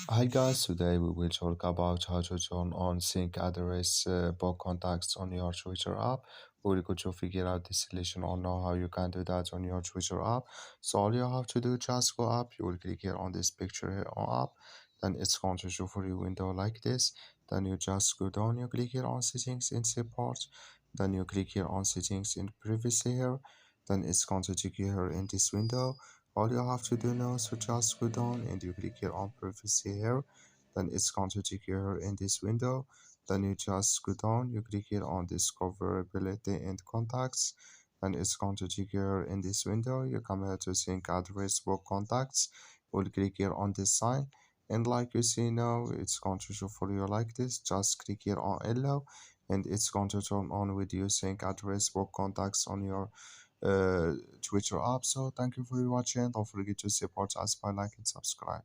Hi guys, today we will talk about how to turn on sync address book contacts on your Twitter app. We're going to figure out the solution or know how you can do that on your Twitter app. So all you have to do, just go up, you will click here on this picture here on app, then it's going to show for you window like this. Then you just go down, you click here on settings in support, then you click here on settings in privacy here, then it's going to take you here in this window. All you have to do now, so just go down and you click here on privacy here, then it's going to take you here in this window. Then you just go down, you click here on discoverability and contacts, and it's going to take you here in this window. You come here to sync address book contacts, we'll click here on this sign, and like you see now, it's going to show for you like this. Just click here on allow, and it's going to turn on with you sync address book contacts on your uh, Twitter app. So thank you for watching. Don't forget to support us by like and subscribe.